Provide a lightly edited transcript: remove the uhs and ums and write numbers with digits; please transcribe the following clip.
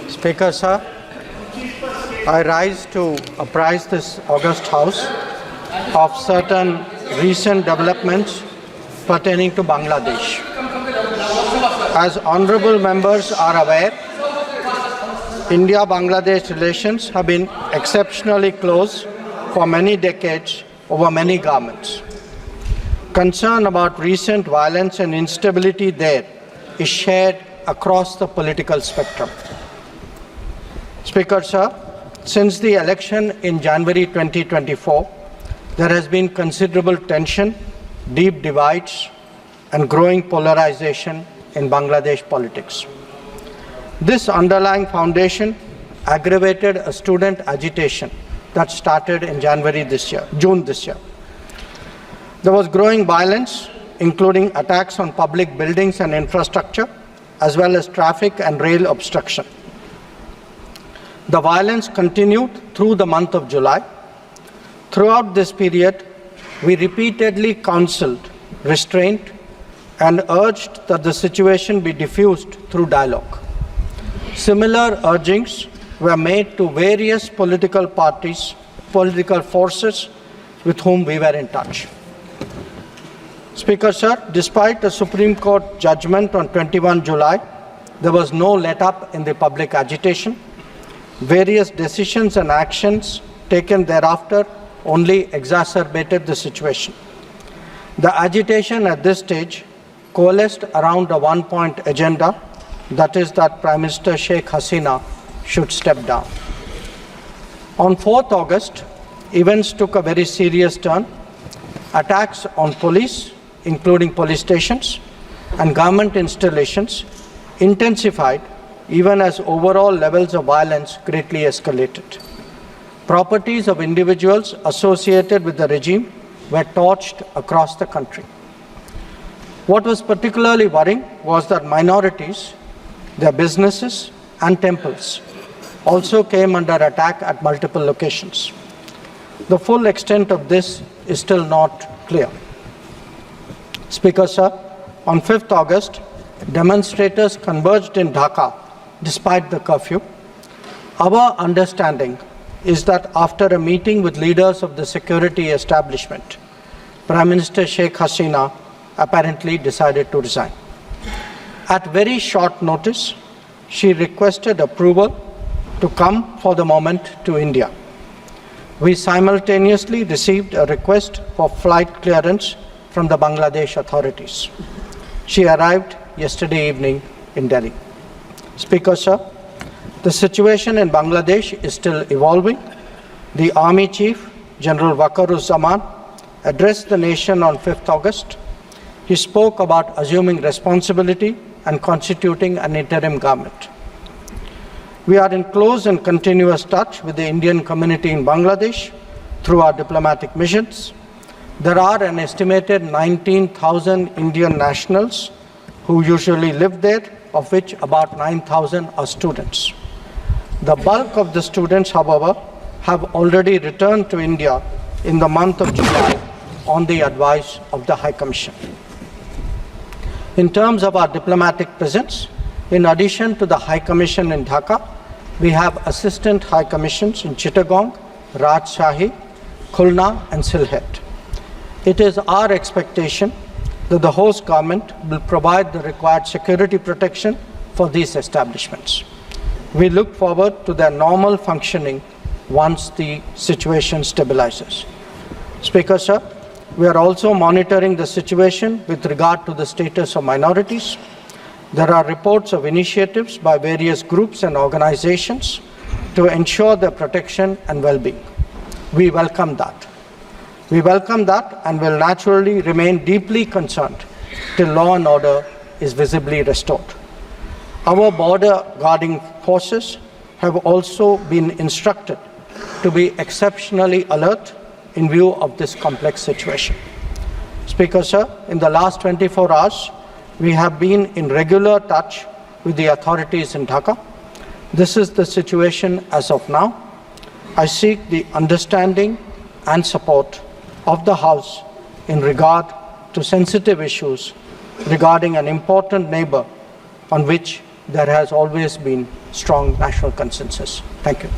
Speaker, sir, I rise to apprise this august House of certain recent developments pertaining to Bangladesh. As honorable members are aware, India-Bangladesh relations have been exceptionally close for many decades over many governments. Concern about recent violence and instability there is shared across the political spectrum. Speaker, sir, since the election in January 2024, there has been considerable tension, deep divides, and growing polarization in Bangladesh politics. This underlying foundation aggravated a student agitation that started in June this year. There was growing violence, including attacks on public buildings and infrastructure, as well as traffic and rail obstruction. The violence continued through the month of July. Throughout this period, we repeatedly counseled restraint and urged that the situation be diffused through dialogue. Similar urgings were made to various political parties, political forces with whom we were in touch. Speaker, sir, despite a Supreme Court judgment on 21 July, there was no let-up in the public agitation. Various decisions and actions taken thereafter only exacerbated the situation. The agitation at this stage coalesced around a one-point agenda, that is that Prime Minister Sheikh Hasina should step down. On 4th August, events took a very serious turn. Attacks on police, including police stations, and government installations intensified even as overall levels of violence greatly escalated. Properties of individuals associated with the regime were torched across the country. What was particularly worrying was that minorities, their businesses and temples also came under attack at multiple locations. The full extent of this is still not clear. Speaker, sir, on 5th August, demonstrators converged in Dhaka despite the curfew. Our understanding is that after a meeting with leaders of the security establishment, Prime Minister Sheikh Hasina apparently decided to resign. At very short notice, she requested approval to come for the moment to India. We simultaneously received a request for flight clearance from the Bangladesh authorities. She arrived yesterday evening in Delhi. Speaker, sir, the situation in Bangladesh is still evolving. The Army Chief, General Waqaruzzaman, addressed the nation on 5th August. He spoke about assuming responsibility and constituting an interim government. We are in close and continuous touch with the Indian community in Bangladesh through our diplomatic missions. There are an estimated 19,000 Indian nationals who usually live there, of which about 9,000 are students. The bulk of the students, however, have already returned to India in the month of July on the advice of the High Commission. In terms of our diplomatic presence, in addition to the High Commission in Dhaka, we have assistant High Commissions in Chittagong, Rajshahi, Khulna and Sylhet. It is our expectation that the host government will provide the required security protection for these establishments. We look forward to their normal functioning once the situation stabilizes. Speaker, sir, we are also monitoring the situation with regard to the status of minorities. There are reports of initiatives by various groups and organizations to ensure their protection and well-being. We welcome that. We welcome that and will naturally remain deeply concerned till law and order is visibly restored. Our border guarding forces have also been instructed to be exceptionally alert in view of this complex situation. Speaker, sir, in the last 24 hours, we have been in regular touch with the authorities in Dhaka. This is the situation as of now. I seek the understanding and support of the House in regard to sensitive issues regarding an important neighbor on which there has always been strong national consensus. Thank you.